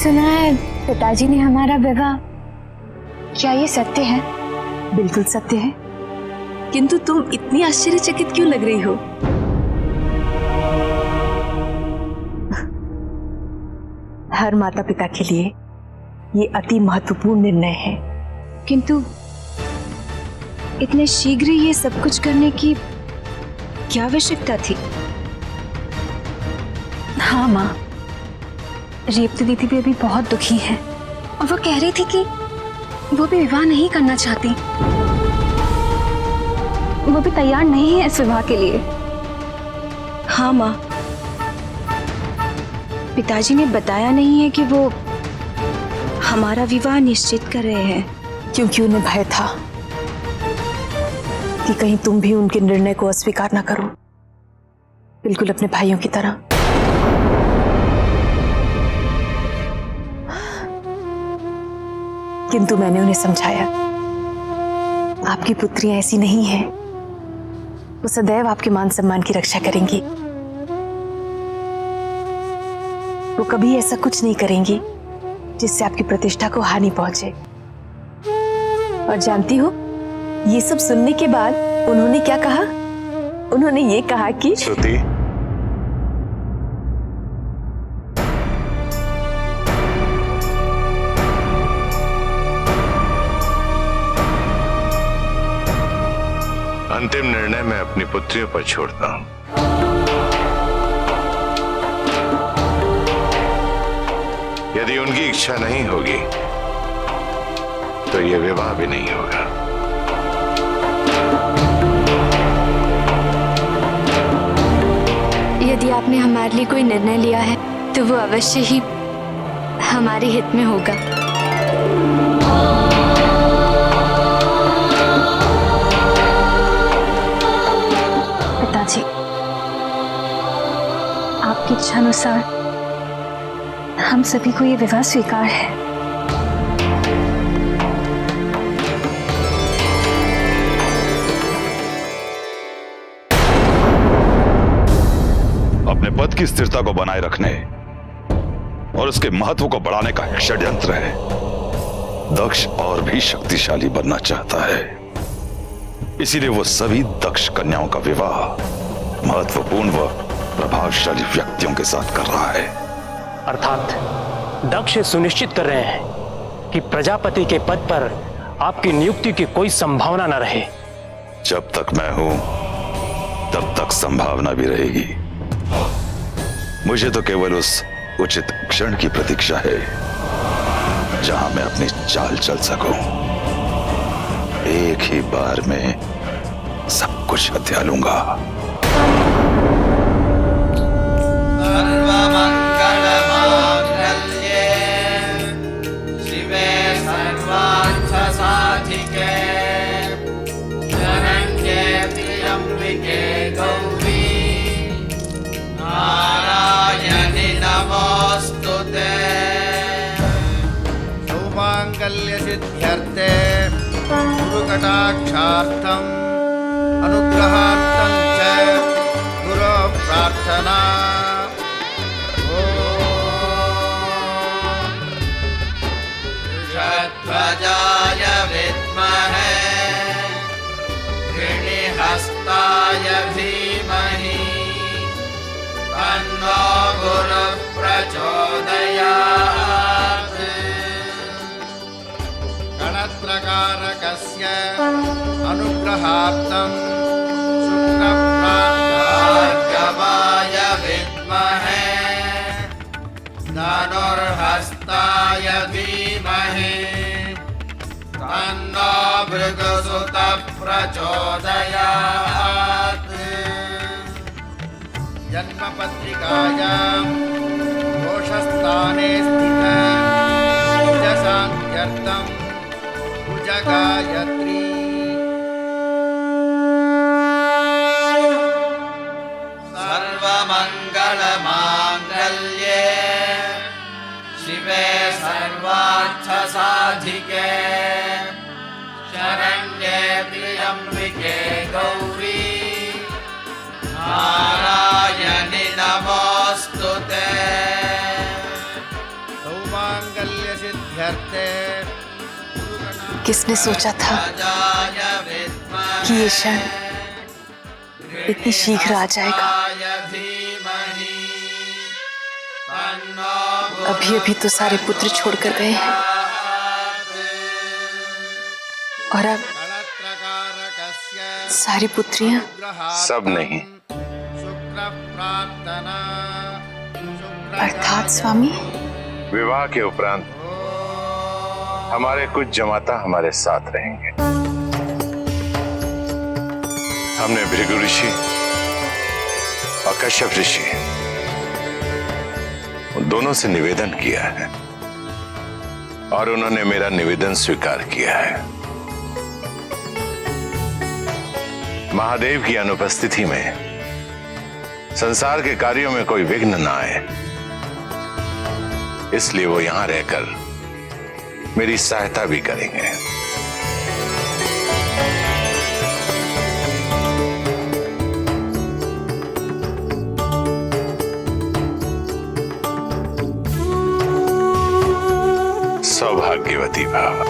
सुना है पिताजी ने हमारा विवाह। क्या ये सत्य है? बिल्कुल सत्य है। किंतु तुम इतनी आश्चर्यचकित क्यों लग रही हो? हर माता पिता के लिए ये अति महत्वपूर्ण निर्णय है। किंतु इतने शीघ्र ये सब कुछ करने की क्या आवश्यकता थी? हाँ माँ, रेवती दीदी भी अभी बहुत दुखी है और वो कह रही थी कि वो भी विवाह नहीं करना चाहती, वो भी तैयार नहीं है इस विवाह के लिए। हाँ माँ, पिताजी ने बताया नहीं है कि वो हमारा विवाह निश्चित कर रहे हैं, क्योंकि उन्हें भय था कि कहीं तुम भी उनके निर्णय को अस्वीकार ना करो, बिल्कुल अपने भाइयों की तरह। किंतु मैंने उन्हें समझाया, आपकी पुत्रियां ऐसी नहीं हैं, वो सदैव आपके मान सम्मान की रक्षा करेंगी। वो कभी ऐसा कुछ नहीं करेंगी जिससे आपकी प्रतिष्ठा को हानि पहुंचे। और जानती हो, ये सब सुनने के बाद उन्होंने क्या कहा? उन्होंने ये कहा कि श्रुति, अंतिम निर्णय मैं अपनी पुत्रियों पर छोड़ता हूं। यदि उनकी इच्छा नहीं होगी तो यह विवाह भी नहीं होगा। यदि आपने हमारे लिए कोई निर्णय लिया है तो वो अवश्य ही हमारे हित में होगा। पिताजी, आपकी इच्छा अनुसार हम सभी को ये विवाह स्वीकार है। अपने पद की स्थिरता को बनाए रखने और उसके महत्व को बढ़ाने का एक षड्यंत्र है। दक्ष और भी शक्तिशाली बनना चाहता है, इसीलिए वो सभी दक्ष कन्याओं का विवाह महत्वपूर्ण व प्रभावशाली व्यक्तियों के साथ कर रहा है। अर्थात दक्ष सुनिश्चित कर रहे हैं कि प्रजापति के पद पर आपकी नियुक्ति की कोई संभावना न रहे। जब तक मैं हूं तब तक संभावना भी रहेगी। मुझे तो केवल उस उचित क्षण की प्रतीक्षा है जहां मैं अपनी चाल चल सकूं। एक ही बार में सब कुछ हत्या लूंगा। सिद्ध्यर्थे गुरुकटाक्षार्थम अनुग्रहार्थम च गुरु प्रार्थना। ध्वजाय विद्महे ऋणिहस्ताय धीमहि तन्नो गुरुः प्रचोदयात्। गणत्रकारकस्य अनुग्रहार्थं शुक्रप्रार्थाय विद्महे धनुर्हस्ताय धीमहि तन्नो भृगुसुतः प्रचोदयात्। जन्मपत्रिकायां दोषस्थाने स्थितशान्त्यर्थं गायत्री सर्वमंगलमांगल्ये शिवे सर्वार्थसाधिके शरण्ये त्र्यंबके गौरी नारायणि नमोस्तुते। किसने सोचा था कि ये क्षण इतनी शीघ्र आ जाएगा। अभी अभी तो सारे पुत्र छोड़कर गए हैं और अब सारी पुत्रियां। सब नहीं, अर्थात स्वामी विवाह के उपरांत हमारे कुछ जमाता हमारे साथ रहेंगे। हमने भृगु ऋषि और कश्यप ऋषि उन दोनों से निवेदन किया है और उन्होंने मेरा निवेदन स्वीकार किया है। महादेव की अनुपस्थिति में संसार के कार्यों में कोई विघ्न ना आए, इसलिए वो यहां रहकर मेरी सहायता भी करेंगे। सौभाग्यवती भव।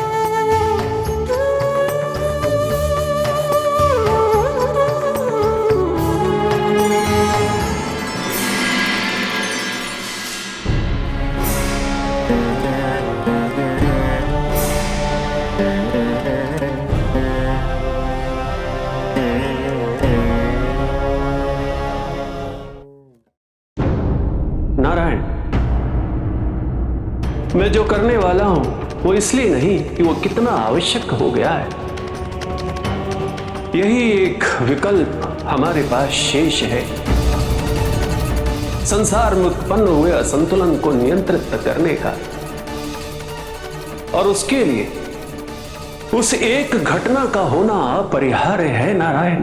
नारायण, मैं जो करने वाला हूं वो इसलिए नहीं कि वो कितना आवश्यक हो गया है। यही एक विकल्प हमारे पास शेष है, संसार में उत्पन्न हुए असंतुलन को नियंत्रित करने का। और उसके लिए उस एक घटना का होना अपरिहार्य है नारायण,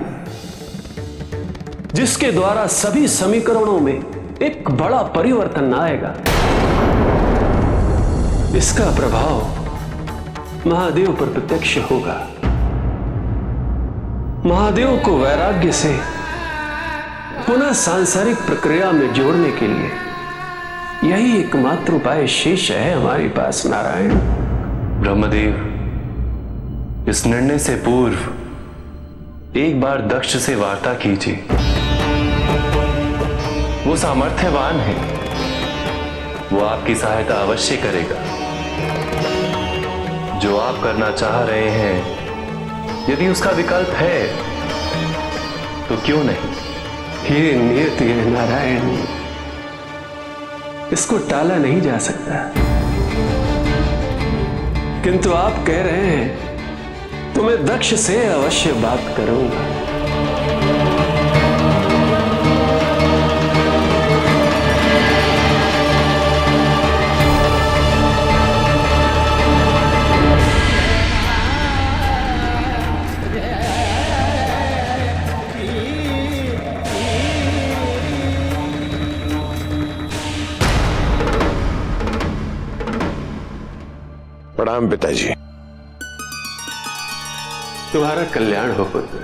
जिसके द्वारा सभी समीकरणों में एक बड़ा परिवर्तन आएगा। इसका प्रभाव महादेव पर प्रत्यक्ष होगा। महादेव को वैराग्य से पुनः सांसारिक प्रक्रिया में जोड़ने के लिए यही एकमात्र उपाय शेष है हमारे पास नारायण। ब्रह्मदेव, इस निर्णय से पूर्व एक बार दक्ष से वार्ता कीजिए। वो सामर्थ्यवान है, वो आपकी सहायता अवश्य करेगा। जो आप करना चाह रहे हैं, यदि उसका विकल्प है तो क्यों नहीं। ये नियति है नारायण, इसको टाला नहीं जा सकता। किंतु आप कह रहे हैं तो मैं दक्ष से अवश्य बात करूंगा। प्रणाम पिताजी। तुम्हारा कल्याण हो पुत्र।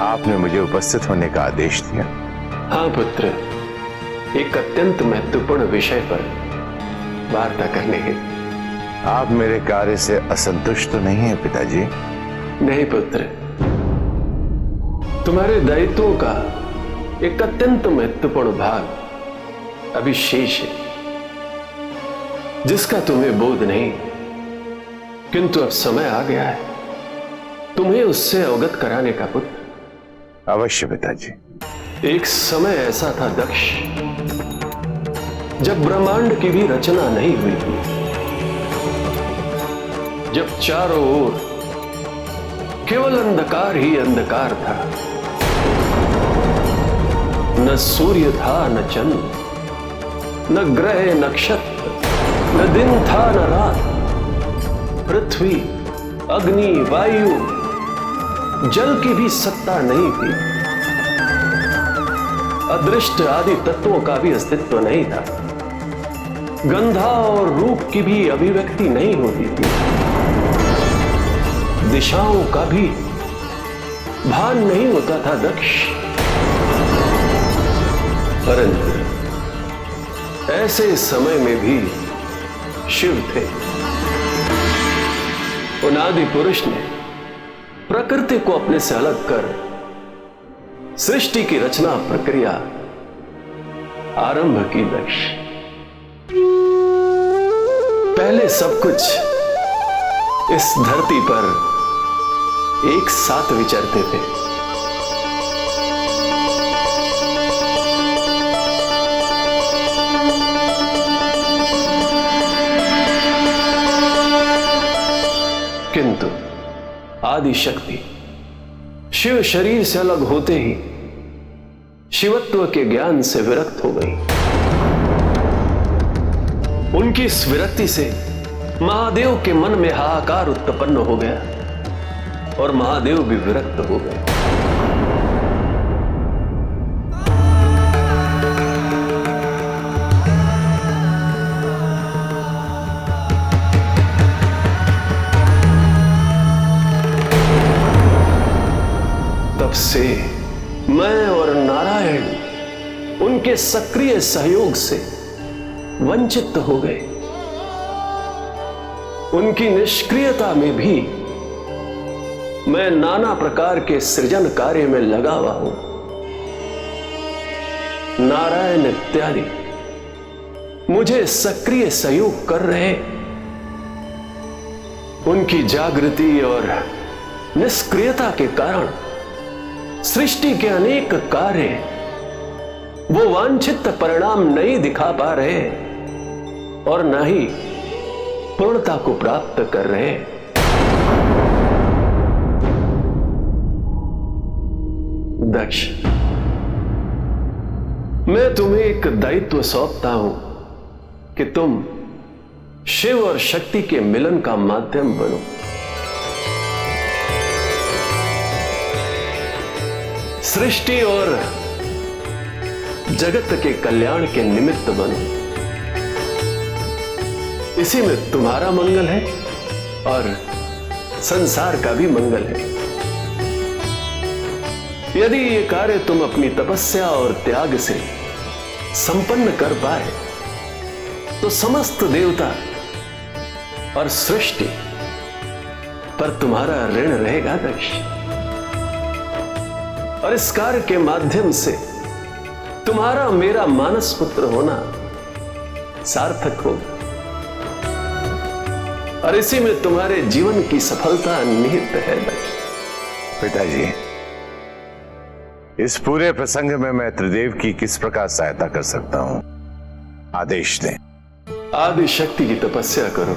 आपने मुझे उपस्थित होने का आदेश दिया। हाँ पुत्र, एक अत्यंत महत्वपूर्ण विषय पर वार्ता करने के। आप मेरे कार्य से असंतुष्ट तो नहीं है पिताजी? नहीं पुत्र, तुम्हारे दायित्वों का एक अत्यंत महत्वपूर्ण भाग अभी शेष है, जिसका तुम्हें बोध नहीं, किंतु अब समय आ गया है तुम्हें उससे अवगत कराने का पुत्र। अवश्य पिताजी। एक समय ऐसा था दक्ष, जब ब्रह्मांड की भी रचना नहीं हुई थी, जब चारों ओर केवल अंधकार ही अंधकार था। न सूर्य था न चंद्र, न ग्रह नक्षत्र, न दिन था न रात। पृथ्वी, अग्नि, वायु, जल की भी सत्ता नहीं थी। अदृष्ट आदि तत्वों का भी अस्तित्व नहीं था। गंधा और रूप की भी अभिव्यक्ति नहीं होती थी। दिशाओं का भी भान नहीं होता था दक्ष। परंतु ऐसे समय में भी शिव थे। उन आदि पुरुष ने प्रकृति को अपने से अलग कर सृष्टि की रचना प्रक्रिया आरंभ की। दक्ष, पहले सब कुछ इस धरती पर एक साथ विचरते थे। किंतु आदि शक्ति शिव शरीर से अलग होते ही शिवत्व के ज्ञान से विरक्त हो गई। उनकी इस विरक्ति से महादेव के मन में हाहाकार उत्पन्न हो गया और महादेव भी विरक्त हो गए। तब से मैं और नारायण उनके सक्रिय सहयोग से वंचित हो गए। उनकी निष्क्रियता में भी मैं नाना प्रकार के सृजन कार्य में लगा हुआ हूं। नारायण इत्यादि मुझे सक्रिय सहयोग कर रहे। उनकी जागृति और निष्क्रियता के कारण सृष्टि के अनेक कार्य वो वांछित परिणाम नहीं दिखा पा रहे और न ही पूर्णता को प्राप्त कर रहे। दक्ष, मैं तुम्हें एक दायित्व सौंपता हूं कि तुम शिव और शक्ति के मिलन का माध्यम बनो। सृष्टि और जगत के कल्याण के निमित्त बनो। इसी में तुम्हारा मंगल है और संसार का भी मंगल है। यदि ये कार्य तुम अपनी तपस्या और त्याग से संपन्न कर पाए तो समस्त देवता और सृष्टि पर तुम्हारा ऋण रहेगा। दक्ष, और इस कार्य के माध्यम से तुम्हारा मेरा मानस पुत्र होना सार्थक हो और इसी में तुम्हारे जीवन की सफलता निहित है। पिताजी, इस पूरे प्रसंग में मैं त्रिदेव की किस प्रकार सहायता कर सकता हूं, आदेश दें। आदि शक्ति की तपस्या करो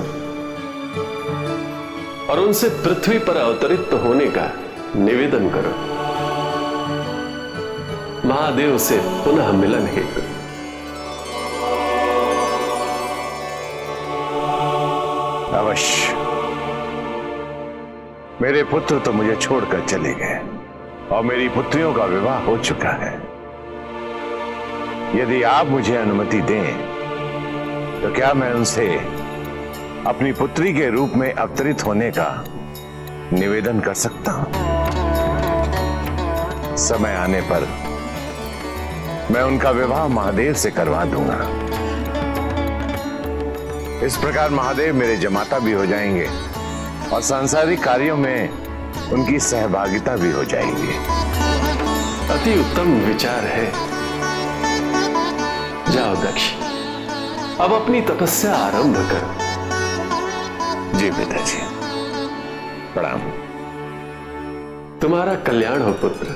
और उनसे पृथ्वी पर अवतरित होने का निवेदन करो। महादेव से पुनः मिलन हेतु। अवश्य। मेरे पुत्र तो मुझे छोड़कर चले गए और मेरी पुत्रियों का विवाह हो चुका है। यदि आप मुझे अनुमति दें तो क्या मैं उनसे अपनी पुत्री के रूप में अवतरित होने का निवेदन कर सकता हूं? समय आने पर मैं उनका विवाह महादेव से करवा दूंगा। इस प्रकार महादेव मेरे जमाता भी हो जाएंगे और सांसारिक कार्यों में उनकी सहभागिता भी हो जाएगी। अति उत्तम विचार है। जाओ दक्ष, अब अपनी तपस्या आरंभ करो। जी पिताजी, प्रणाम। तुम्हारा कल्याण हो पुत्र।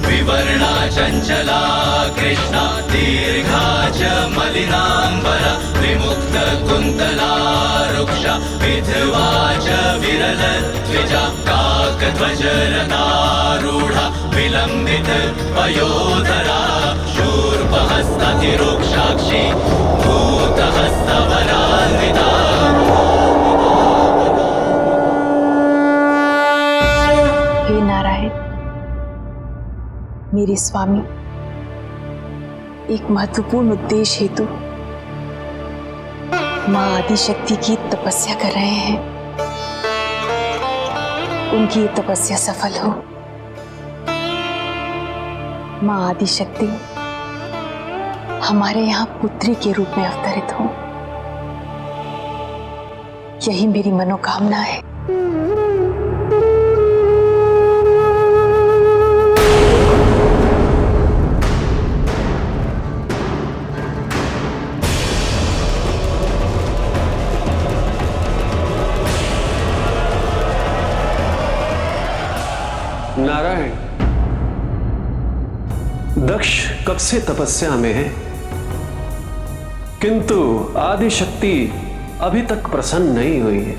विवर्णा चञ्चला कृष्णा दीर्घा च मलिनाम्बरा विमुक्त कुन्तला रुक्षा विधवा च विरलद्विजा काकध्वजरतारूढा विलम्बित पयोधरा शूर्पहस्तधिरोक्षाक्षी भूतहस्तवरान्विता हे नारायण, मेरे स्वामी एक महत्वपूर्ण उद्देश्य हेतु मां आदिशक्ति की तपस्या कर रहे हैं। उनकी ये तपस्या सफल हो, मां आदिशक्ति हमारे यहाँ पुत्री के रूप में अवतरित हो, यही मेरी मनोकामना है। नारायण, दक्ष कब से तपस्या में है, किंतु आदिशक्ति अभी तक प्रसन्न नहीं हुई है।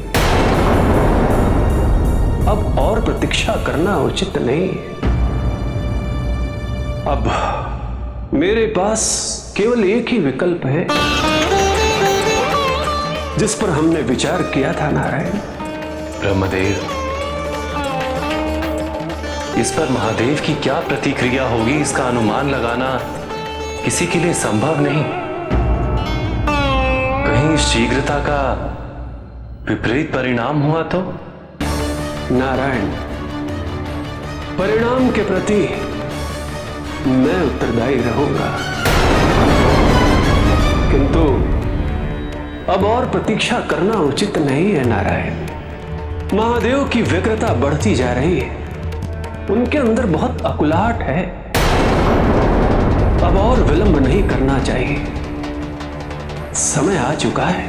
अब और प्रतीक्षा करना उचित नहीं है। अब मेरे पास केवल एक ही विकल्प है जिस पर हमने विचार किया था नारायण। ब्रह्मदेव, इस पर महादेव की क्या प्रतिक्रिया होगी, इसका अनुमान लगाना किसी के लिए संभव नहीं। कहीं शीघ्रता का विपरीत परिणाम हुआ तो? नारायण, परिणाम के प्रति मैं उत्तरदायी रहूंगा, किंतु अब और प्रतीक्षा करना उचित नहीं है नारायण। महादेव की व्यग्रता बढ़ती जा रही है, उनके अंदर बहुत अकुलाहट है। अब और विलंब नहीं करना चाहिए, समय आ चुका है।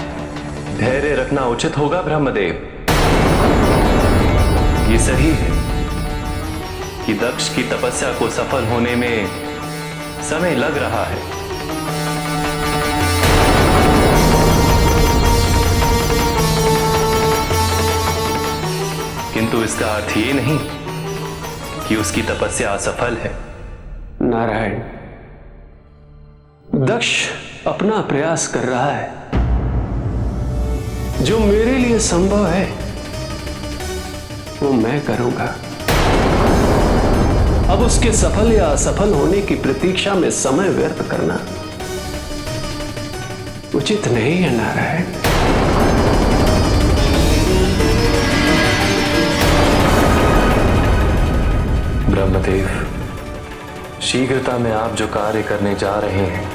धैर्य रखना उचित होगा ब्रह्मदेव। ये सही है कि दक्ष की तपस्या को सफल होने में समय लग रहा है, किंतु इसका अर्थ ये नहीं कि उसकी तपस्या असफल है। नारायण, दक्ष अपना प्रयास कर रहा है, जो मेरे लिए संभव है वो मैं करूंगा। अब उसके सफल या असफल होने की प्रतीक्षा में समय व्यर्थ करना उचित नहीं है नारायण। ब्रह्मदेव, शीघ्रता में आप जो कार्य करने जा रहे हैं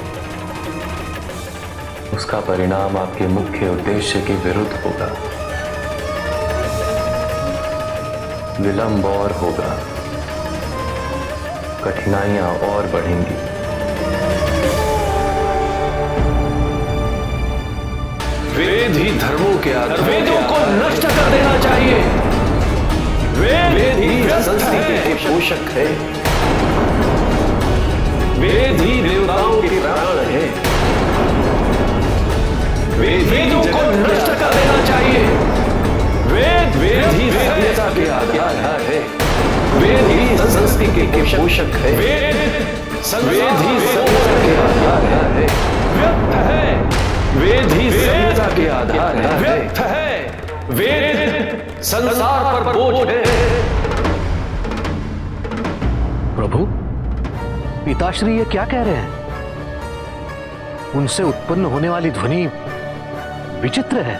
उसका परिणाम आपके मुख्य उद्देश्य के विरुद्ध होगा। विलंब और होगा, कठिनाइयां और बढ़ेंगी। वेद ही धर्मों के आधार, वेदों को नष्ट कर देना चाहिए। वेद ही संस्कृति के पोषक है, वेद ही देवताओं के प्राण है। वेदों को नष्ट कर देना चाहिए। वेद ही सभ्यता के आधार है, वेद ही संस्कृति के पोषक है। वेद ही सभ्यता के आधार है, वेद ही सभ्यता के आधार है। वेद संसार पर बोझ है। प्रभु, पिताश्री ये क्या कह रहे हैं? उनसे उत्पन्न होने वाली ध्वनि विचित्र है।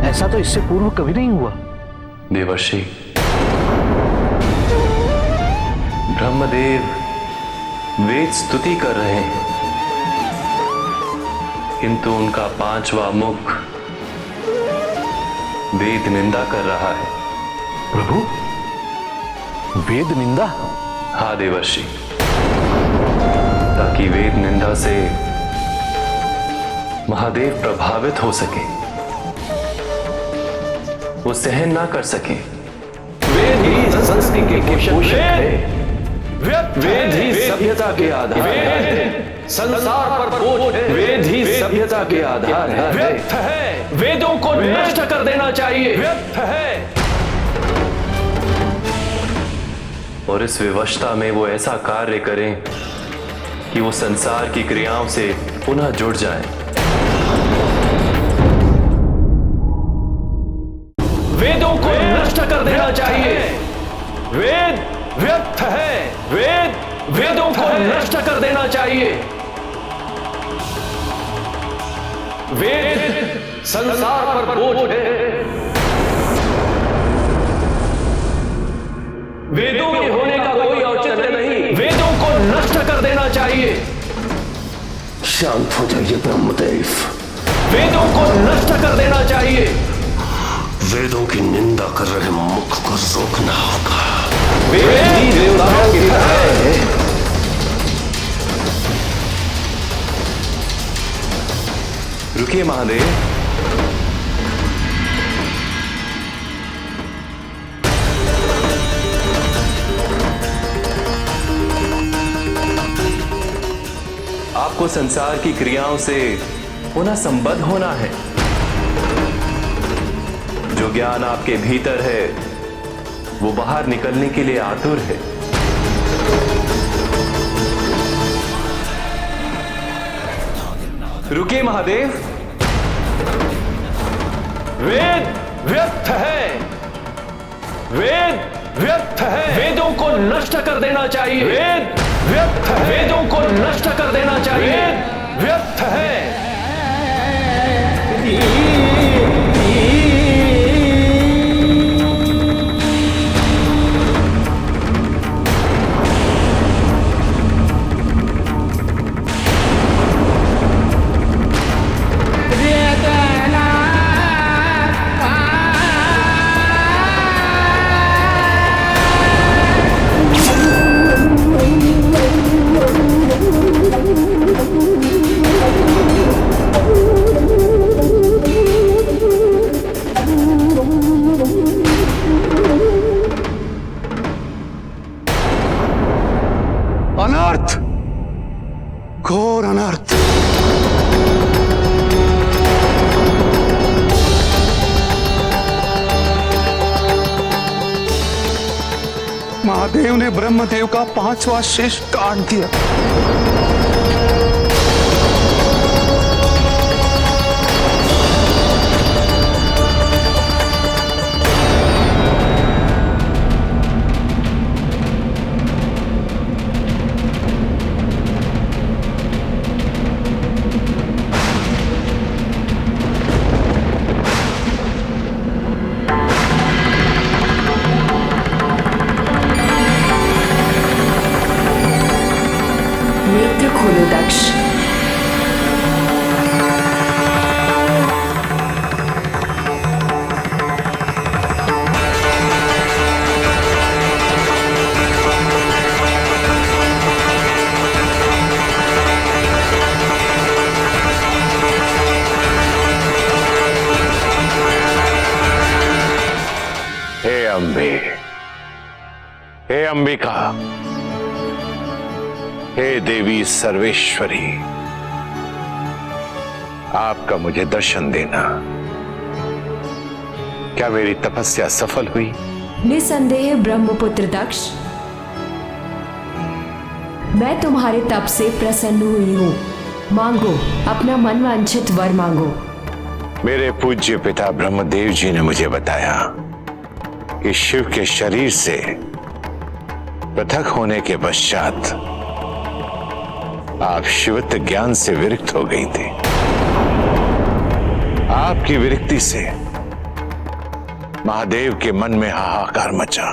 ऐसा तो इससे पूर्व कभी नहीं हुआ। देवर्षि, ब्रह्मदेव वेद स्तुति कर रहे हैं, किंतु उनका पांचवा मुख वेद निंदा कर रहा है। प्रभु, वेद निंदा? हाँ देवर्षि, ताकि वेद निंदा से महादेव प्रभावित हो सके, वो सहन ना कर सके। वेद ही संस्कृति के पोषक है, वेद ही सभ्यता के आधार है। संसार पर बोझ है, वेद ही सभ्यता के आधार है। वेदों को नष्ट कर देना चाहिए। और इस विवशता में वो ऐसा कार्य करें कि वो संसार की क्रियाओं से पुनः जुड़ जाएं। वेदों को नष्ट कर देना चाहिए। वेद व्यर्थ है। वेदों को नष्ट कर देना चाहिए। वेद संसार पर बोझ है। वेदों के होने का कोई औचित्य नहीं। वेदों को नष्ट कर देना चाहिए। शांत हो जाइए ब्रह्मदेव। वेदों को नष्ट कर देना चाहिए। वेदों की निंदा कर रहे मुख को रोकना होगा। वेद ही देवताओं की तरह है। रुकिए महादेव। आपको संसार की क्रियाओं से पुनः संबद्ध होना है। जो ज्ञान आपके भीतर है वो बाहर निकलने के लिए आतुर है। रुकिए महादेव। वेद व्यर्थ है। वेद व्यर्थ है। वेदों को नष्ट कर देना चाहिए। वेद व्यर्थ है। वेदों को नष्ट कर देना चाहिए। वेद व्यर्थ है। अनर्थ, घोर अनर्थ। महादेव ने ब्रह्मदेव का 5वां शीश काट दिया। नेत्र खोलो दक्ष। हे अम्बे, हे अंबिका, हे देवी सर्वेश्वरी, आपका मुझे दर्शन देना। क्या मेरी तपस्या सफल हुई? निसंदेह ब्रह्मपुत्र दक्ष, मैं तुम्हारे तप से प्रसन्न हुई हूँ। मांगो, अपना मनवांछित वर मांगो। मेरे पूज्य पिता ब्रह्मदेव जी ने मुझे बताया कि शिव के शरीर से पृथक होने के पश्चात आप शिवत्व ज्ञान से विरक्त हो गई थी। आपकी विरक्ति से महादेव के मन में हाहाकार मचा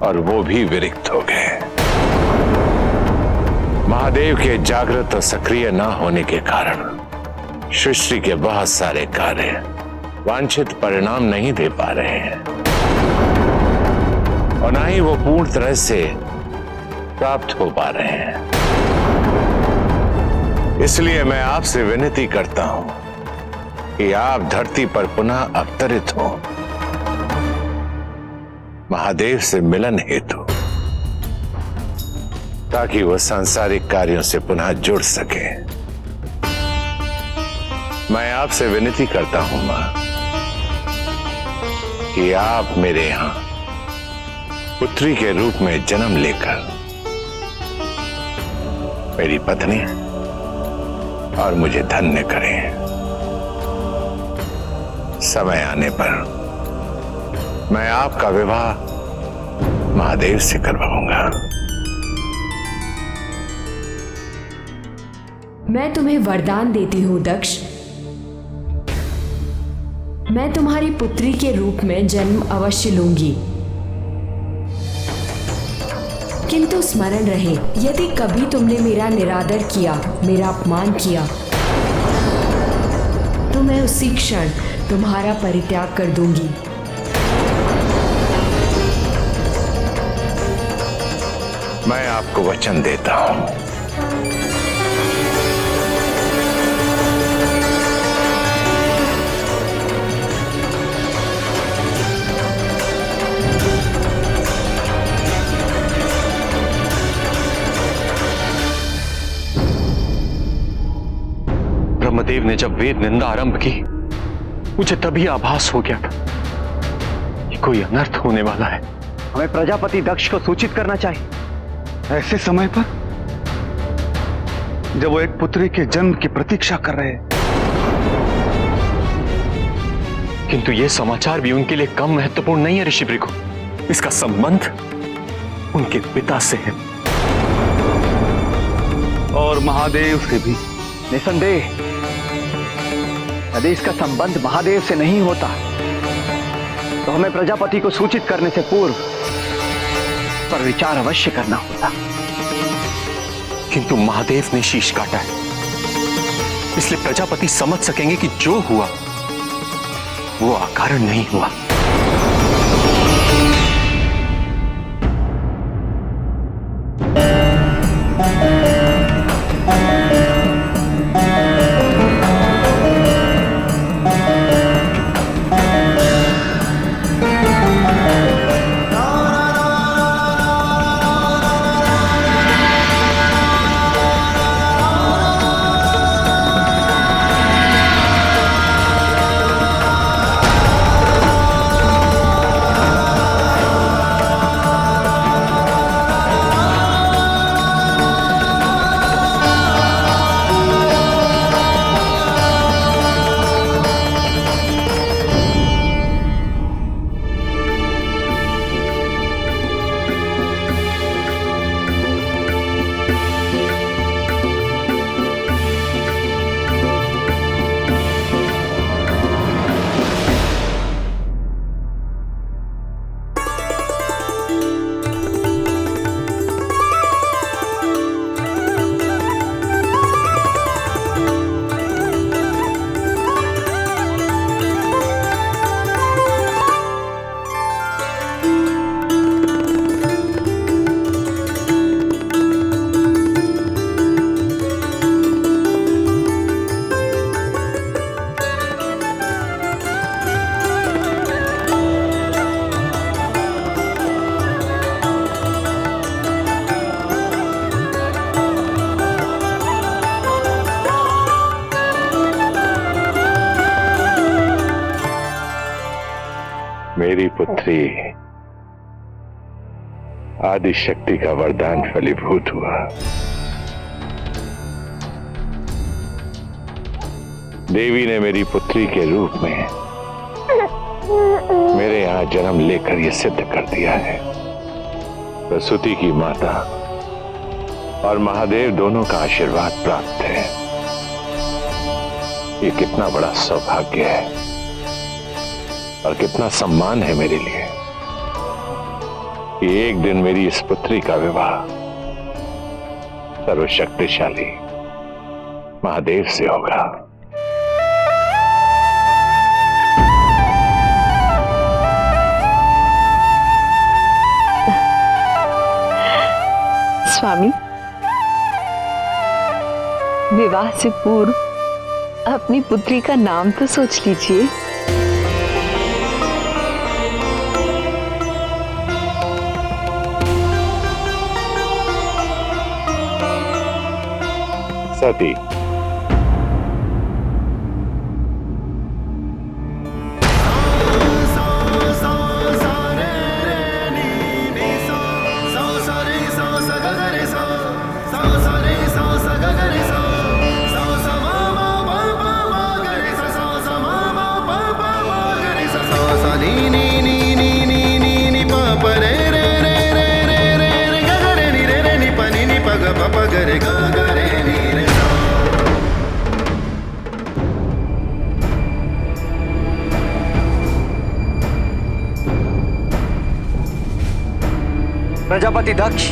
और वो भी विरक्त हो गए। महादेव के जागृत और सक्रिय न होने के कारण सृष्टि के बहुत सारे कार्य वांछित परिणाम नहीं दे पा रहे हैं और ना ही वो पूर्ण तरह से प्राप्त हो पा रहे हैं। इसलिए मैं आपसे विनती करता हूं कि आप धरती पर पुनः अवतरित हो, महादेव से मिलन हेतु, ताकि वह सांसारिक कार्यों से पुनः जुड़ सके। मैं आपसे विनती करता हूं मां कि आप मेरे यहां पुत्री के रूप में जन्म लेकर मेरी पत्नी और मुझे धन्य करें। समय आने पर मैं आपका विवाह महादेव से करवाऊंगा। मैं तुम्हें वरदान देती हूं दक्ष, मैं तुम्हारी पुत्री के रूप में जन्म अवश्य लूंगी, किंतु स्मरण रहे यदि कभी तुमने मेरा निरादर किया, मेरा अपमान किया, तो मैं उसी क्षण तुम्हारा परित्याग कर दूंगी। मैं आपको वचन देता हूं। ब्रह्मदेव ने जब वेद निंदा आरंभ की, मुझे तभी आभास हो गया था कि कोई अनर्थ होने वाला है। हमें प्रजापति दक्ष को सूचित करना चाहिए, ऐसे समय पर जब वो एक पुत्री के जन्म की प्रतीक्षा कर रहे हैं। किंतु यह समाचार भी उनके लिए कम महत्वपूर्ण नहीं है ऋषि भृगु। इसका संबंध उनके पिता से है और महादेव से भी। निसंदेह यदि इसका संबंध महादेव से नहीं होता तो हमें प्रजापति को सूचित करने से पूर्व पर विचार अवश्य करना होता। किंतु महादेव ने शीश काटा है, इसलिए प्रजापति समझ सकेंगे कि जो हुआ वो अकारण नहीं हुआ। मेरी पुत्री आदि शक्ति का वरदान फलीभूत हुआ। देवी ने मेरी पुत्री के रूप में मेरे यहां जन्म लेकर यह सिद्ध कर दिया है। प्रसूति की माता और महादेव दोनों का आशीर्वाद प्राप्त है। ये कितना बड़ा सौभाग्य है और कितना सम्मान है मेरे लिए कि एक दिन मेरी इस पुत्री का विवाह सर्वशक्तिशाली महादेव से होगा। स्वामी, विवाह से पूर्व अपनी पुत्री का नाम तो सोच लीजिए। सती। प्रजापति दक्ष,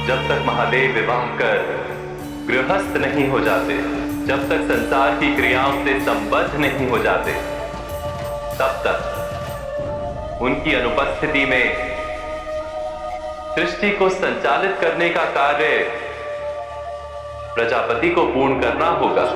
जब तक महादेव विवाह कर गृहस्थ नहीं हो जाते, जब तक संसार की क्रियाओं से संबद्ध नहीं हो जाते, तब तक उनकी अनुपस्थिति में सृष्टि को संचालित करने का कार्य प्रजापति को पूर्ण करना होगा।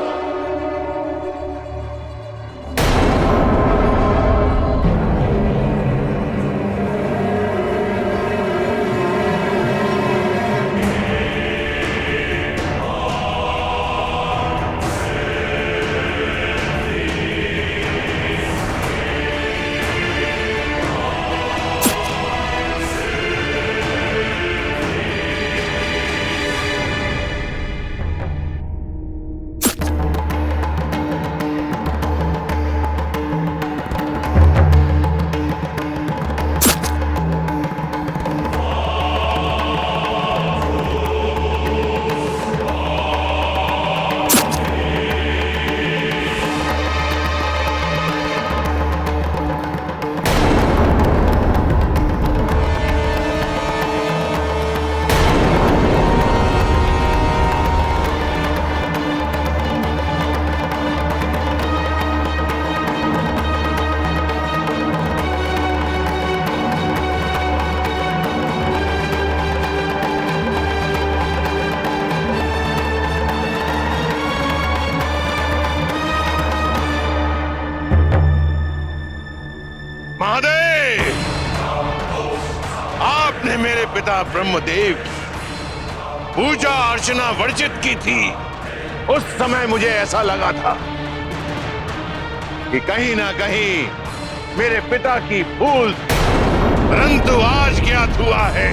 आपने मेरे पिता ब्रह्मदेव की पूजा अर्चना वर्जित की थी। उस समय मुझे ऐसा लगा था कि कहीं ना कहीं मेरे पिता की भूल, परंतु आज ज्ञात हुआ है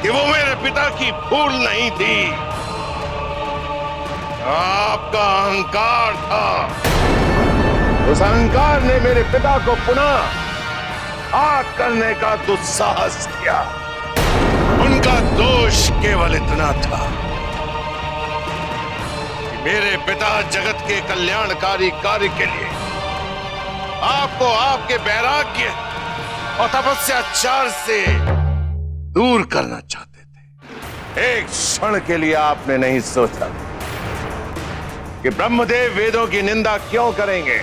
कि वो मेरे पिता की भूल नहीं थी, आपका अहंकार था। उस अहंकार ने मेरे पिता को पुनः आग करने का दुस्साहस किया। उनका दोष केवल इतना था कि मेरे पिता जगत के कल्याणकारी कार्य के लिए आपको आपके वैराग्य और तपस्याचार से दूर करना चाहते थे। एक क्षण के लिए आपने नहीं सोचा कि ब्रह्मदेव वेदों की निंदा क्यों करेंगे।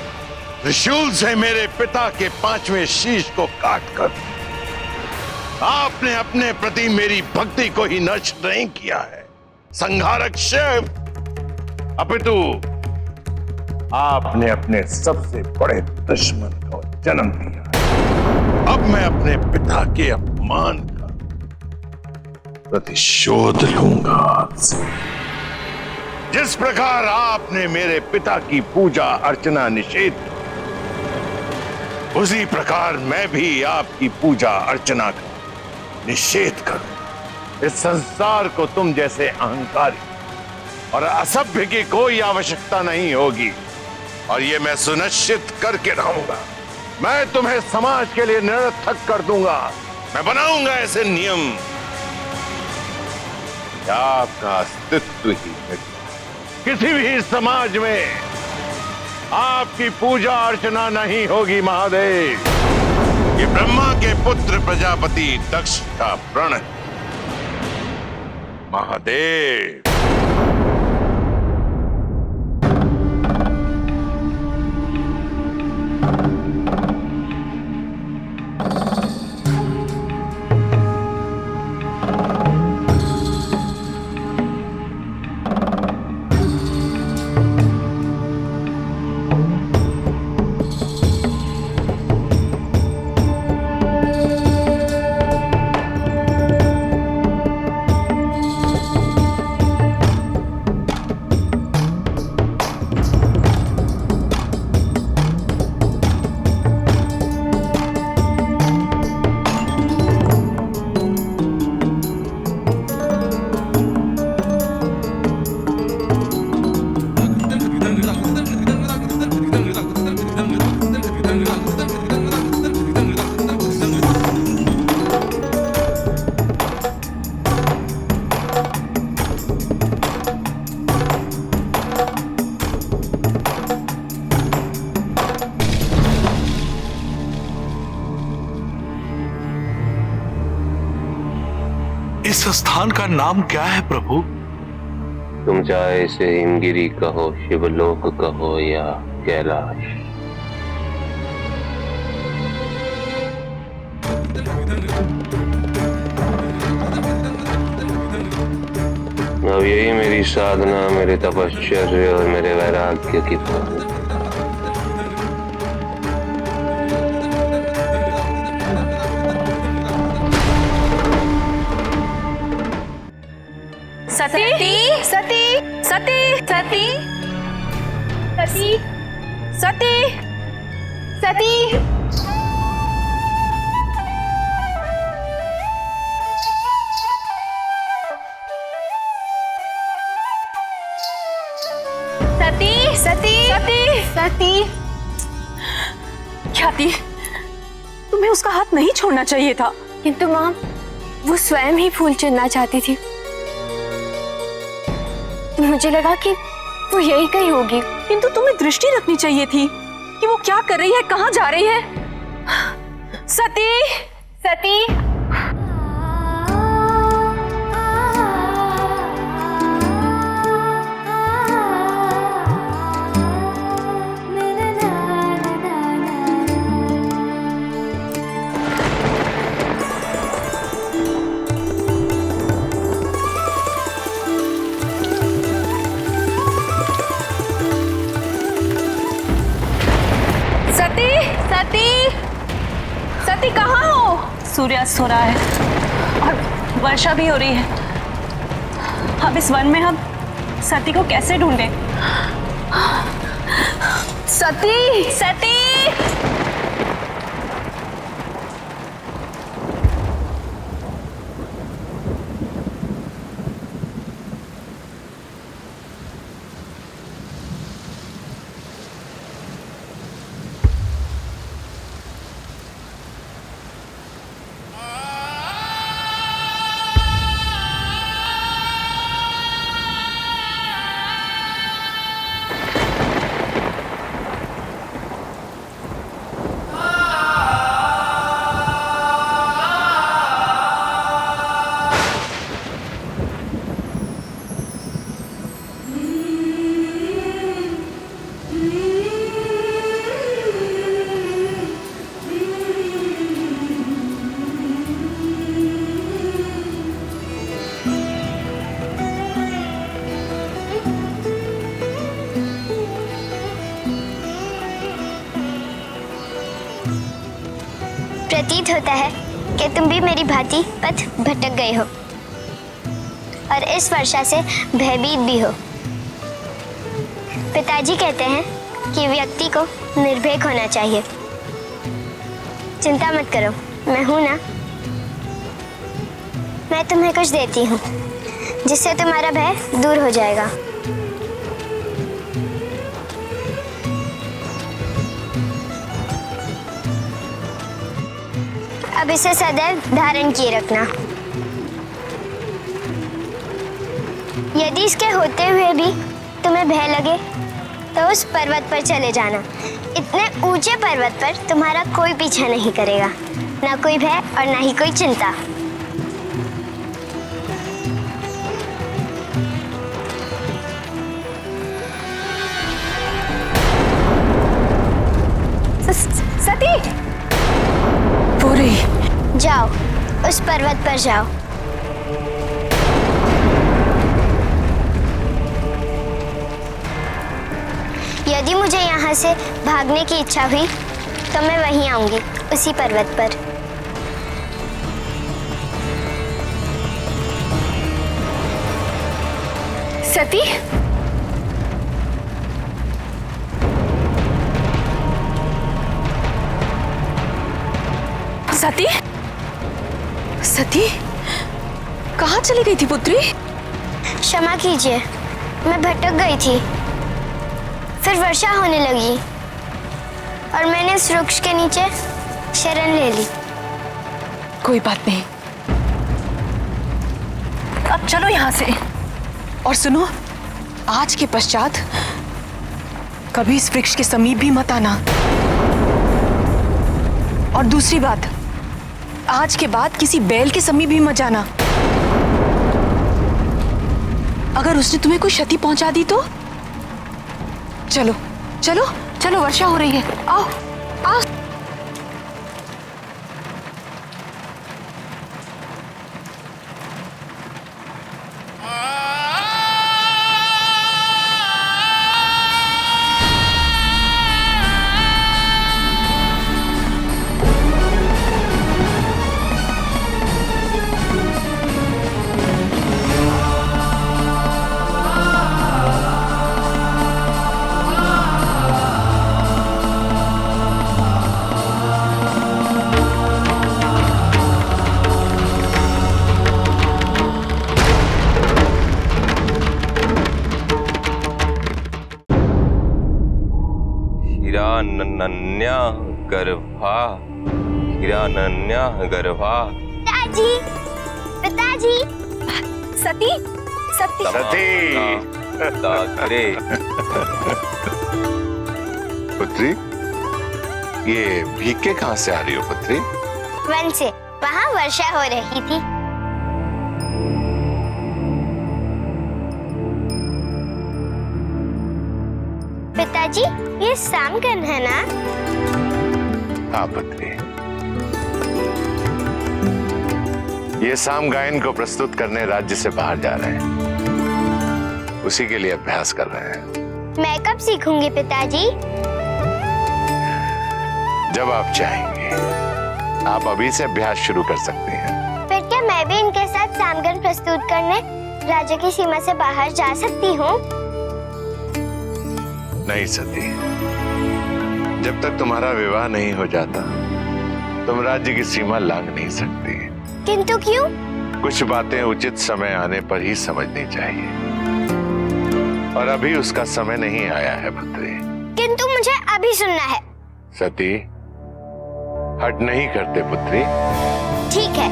त्रिशूल से मेरे पिता के 5वें शीश को काटकर आपने अपने प्रति मेरी भक्ति को ही नष्ट नहीं किया है, संहारक शिव, अपितु आपने अपने सबसे बड़े दुश्मन को जन्म दिया। अब मैं अपने पिता के अपमान का प्रतिशोध लूंगा आपसे। जिस प्रकार आपने मेरे पिता की पूजा अर्चना निषेध की, उसी प्रकार मैं भी आपकी पूजा अर्चना का निषेध करूं। इस संसार को तुम जैसे अहंकारी और असभ्य की कोई आवश्यकता नहीं होगी, और ये मैं सुनिश्चित करके रहूंगा मैं तुम्हें समाज के लिए निरर्थक कर दूंगा। मैं बनाऊंगा ऐसे नियम कि आपका अस्तित्व ही मिट जाए। किसी भी समाज में आपकी पूजा अर्चना नहीं होगी महादेव। ये ब्रह्मा के पुत्र प्रजापति दक्ष का प्रण है महादेव। इस स्थान का नाम क्या है प्रभु? तुम चाहे इसे हिमगिरी कहो, शिवलोक कहो या कैलाश। अब यही मेरी साधना, मेरे तपश्चर्य और मेरे वैराग्य की फल। सती सती सती सती सती सती सती सती सती सती सती। ख्याति, तुम्हें उसका हाथ नहीं छोड़ना चाहिए था। किंतु मां, वो स्वयं ही फूल चुनना चाहती थी। तो मुझे लगा कि वो यही कहीं होगी। किंतु तुम्हें दृष्टि रखनी चाहिए थी कि वो क्या कर रही है, कहाँ जा रही है। सती सती सती सती कहाँ हो? सूर्यास्त हो रहा है और वर्षा भी हो रही है। अब इस वन में हम सती को कैसे ढूंढें? सती सती प्रतीत होता है कि तुम भी मेरी भांति पथ भटक गए हो और इस वर्षा से भयभीत भी हो। पिताजी कहते हैं कि व्यक्ति को निर्भीक होना चाहिए। चिंता मत करो, मैं हूं ना। मैं तुम्हें कुछ देती हूँ जिससे तुम्हारा भय दूर हो जाएगा। अब इसे सदैव धारण किए रखना। यदि इसके होते हुए भी तुम्हें भय लगे तो उस पर्वत पर चले जाना। इतने ऊंचे पर्वत पर तुम्हारा कोई पीछा नहीं करेगा, ना कोई भय और ना ही कोई चिंता। सती, पूरी जाओ, उस पर्वत पर जाओ। यदि मुझे यहाँ से भागने की इच्छा हुई तो मैं वहीं आऊंगी, उसी पर्वत पर। सती, सती, सती, कहाँ चली गई थी पुत्री? क्षमा कीजिए, मैं भटक गई थी। फिर वर्षा होने लगी और मैंने उस वृक्ष के नीचे शरण ले ली। कोई बात नहीं, अब चलो यहाँ से। और सुनो, आज के पश्चात कभी इस वृक्ष के समीप भी मत आना। और दूसरी बात, आज के बाद किसी बैल के समीप भी मत जाना। अगर उसने तुम्हें कोई क्षति पहुंचा दी तो? चलो चलो चलो, वर्षा हो रही है, आओ आओ। हिरानन्या गर्भा, हिरानन्या गर्भा। पिताजी, पिताजी। सती, सती, सती। पुत्री, ये भीग के कहाँ से आ रही हो पुत्री? वन से, वहाँ वर्षा हो रही थी। पिताजी, ये सामगन है ना? हाँ पुत्री, ये साम गायन को प्रस्तुत करने राज्य से बाहर जा रहे हैं, उसी के लिए अभ्यास कर रहे हैं। मैं कब सीखूंगी पिताजी? जब आप चाहेंगे। आप अभी से अभ्यास शुरू कर सकती हैं। फिर क्या मैं भी इनके साथ सामगन प्रस्तुत करने राज्य की सीमा से बाहर जा सकती हूँ? नहीं सती, जब तक तुम्हारा विवाह नहीं हो जाता तुम राज्य की सीमा लांघ नहीं सकती। किंतु क्यों? कुछ बातें उचित समय आने पर ही समझनी चाहिए, और अभी उसका समय नहीं आया है पुत्री। किंतु मुझे अभी सुनना है। सती, हट नहीं करते पुत्री। ठीक है,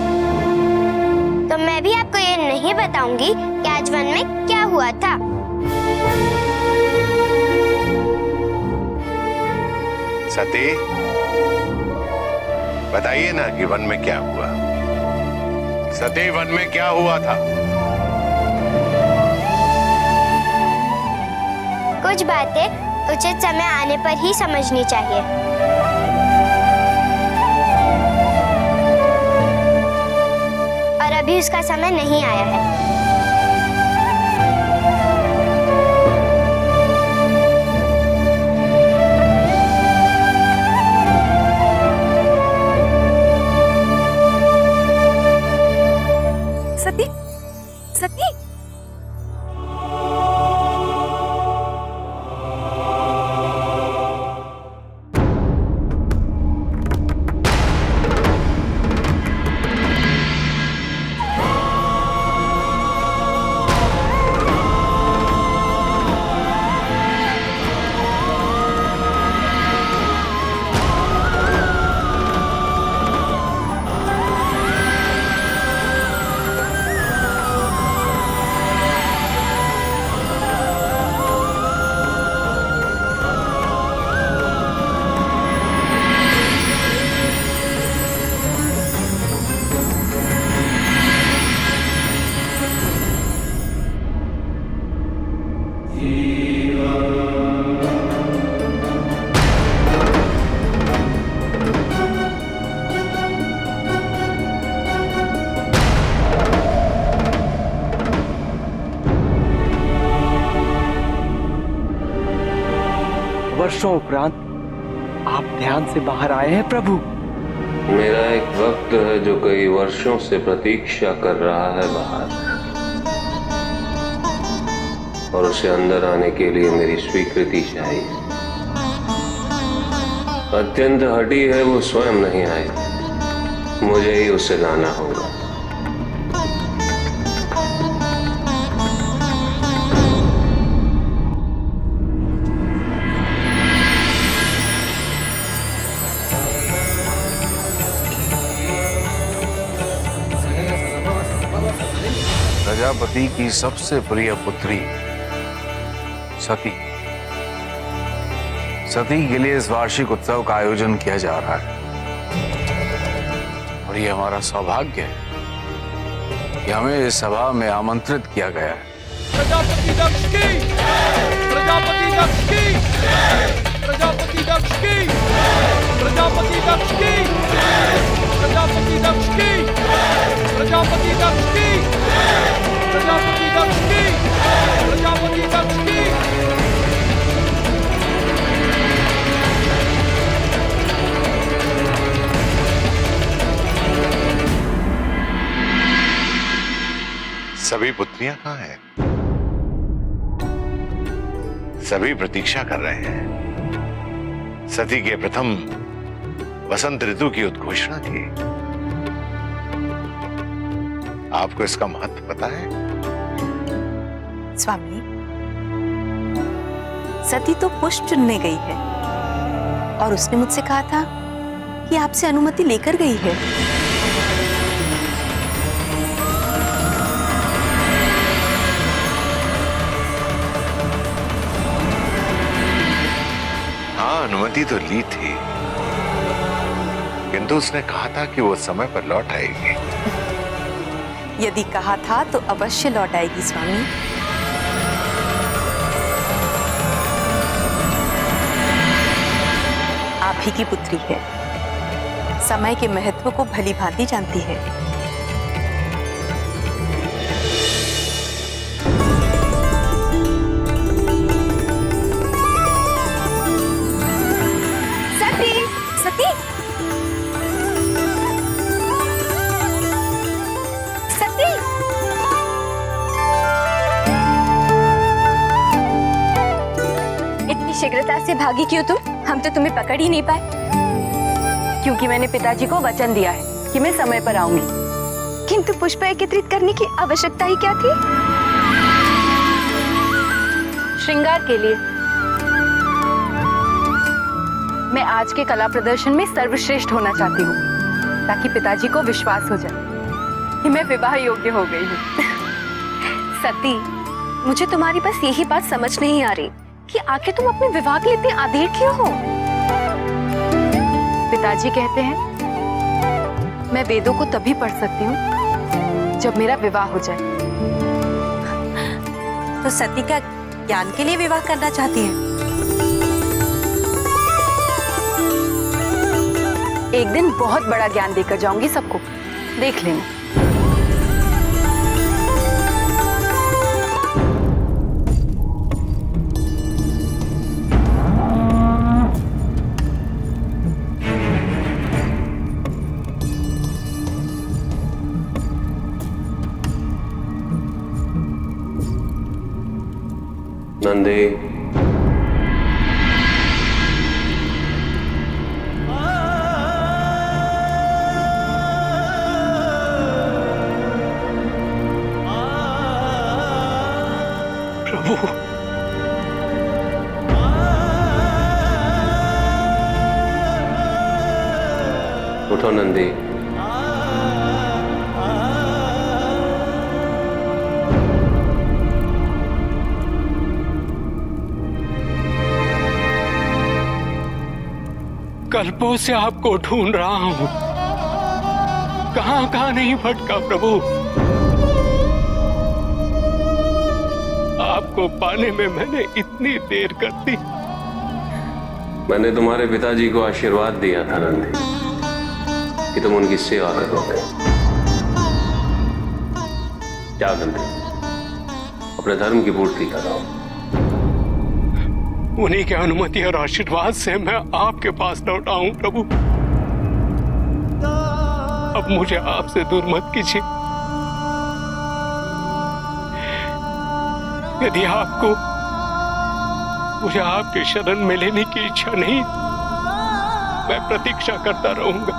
तो मैं भी आपको ये नहीं बताऊंगी कि आज वन में क्या हुआ था। सती, बताइए ना कि वन में क्या हुआ। सती, वन में क्या हुआ था? कुछ बातें उचित समय आने पर ही समझनी चाहिए। और अभी उसका समय नहीं आया है। सती, सती, वर्षों उपरांत आप ध्यान से बाहर आए हैं प्रभु। मेरा एक भक्त है जो कई वर्षों से प्रतीक्षा कर रहा है बाहर, और उसे अंदर आने के लिए मेरी स्वीकृति चाहिए। अत्यंत हठी है, वो स्वयं नहीं आए, मुझे ही उसे लाना होगा। प्रजापति की सबसे प्रिय पुत्री सती के लिए इस वार्षिक उत्सव का आयोजन किया जा रहा है, और ये हमारा सौभाग्य है कि हमें इस सभा में आमंत्रित किया गया है। प्रजापति दक्ष की, प्रजापति दक्ष की, प्रजापति दक्ष की, प्रजापति दक्ष की, प्रजापति दक्ष की, प्रजापति दक्ष की, प्रजापति दक्ष की, प्रजापति दक्ष की। सभी पुत्रियां कहाँ हैं? सभी प्रतीक्षा कर रहे हैं सती के प्रथम वसंत ऋतु की उद्घोषणा की। आपको इसका महत्व पता है? स्वामी, सती तो पुष्प चुनने गई है और उसने मुझसे कहा था कि आपसे अनुमति लेकर गई है। हाँ, अनुमति तो ली थी, किंतु उसने कहा था कि वो समय पर लौट आएगी। यदि कहा था तो अवश्य लौट आएगी स्वामी। आप ही की पुत्री है, समय के महत्व को भली भांति जानती है। सती, सती, सती, इतनी शीघ्रता से भागी क्यों तुम? हम तो तुम्हें पकड़ ही नहीं पाए। क्योंकि मैंने पिताजी को वचन दिया है कि मैं समय पर आऊंगी। किंतु पुष्प एकत्रित करने की आवश्यकता ही क्या थी? श्रृंगार के लिए। मैं आज के कला प्रदर्शन में सर्वश्रेष्ठ होना चाहती हूँ, ताकि पिताजी को विश्वास हो जाए कि मैं विवाह योग्य हो गई हूँ। सती, मुझे तुम्हारी बस यही बात समझ नहीं आ रही कि आखिर तुम अपने विवाह के लिए इतने आधेड़ क्यों हो? पिताजी कहते हैं मैं वेदों को तभी पढ़ सकती हूँ जब मेरा विवाह हो जाए। तो सती क्या ज्ञान के लिए विवाह करना चाहती है? एक दिन बहुत बड़ा ज्ञान देकर जाऊंगी सबको, देख लेना। नंदी, प्रभु, उठो नंदी। कल्पों से आपको ढूंढ रहा हूं, कहां कहां नहीं भटका प्रभु। आपको पाने में मैंने इतनी देर कर दी। मैंने तुम्हारे पिताजी को आशीर्वाद दिया था नंदी कि तुम उनकी सेवा करोगे। क्या नंदी, अपने धर्म की पूर्ति कराओ। उन्हीं के अनुमति और आशीर्वाद से मैं आपके पास लौटा हूं प्रभु। अब मुझे आपसे दूर मत कीजिए। यदि आपको मुझे आपके शरण में लेने की इच्छा नहीं, मैं प्रतीक्षा करता रहूंगा,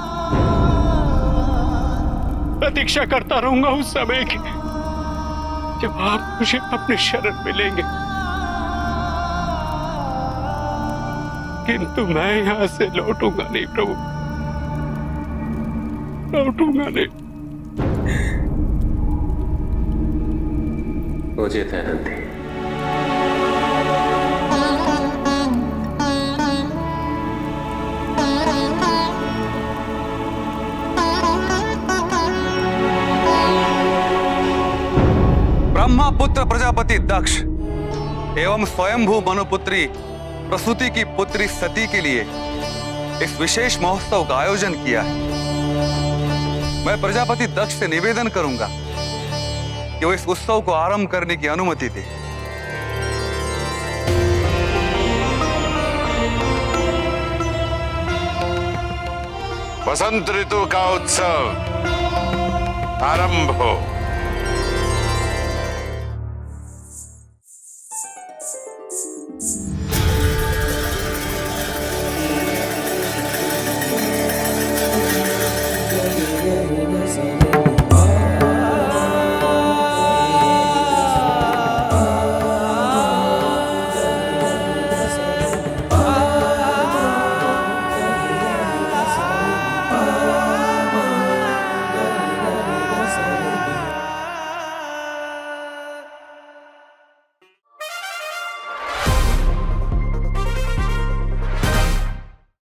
प्रतीक्षा करता रहूंगा उस समय की जब आप मुझे अपने शरण में लेंगे। किंतु मैं यहां से लौटूंगा नहीं प्रभु, लौटूंगा नहीं। उचित है नंदी। ब्रह्मापुत्र प्रजापति दक्ष एवं स्वयंभू मनुपुत्री प्रसूति की पुत्री सती के लिए इस विशेष महोत्सव का आयोजन किया है। मैं प्रजापति दक्ष से निवेदन करूंगा कि वो इस उत्सव को आरंभ करने की अनुमति दे। वसंत ऋतु का उत्सव आरंभ हो। Yes.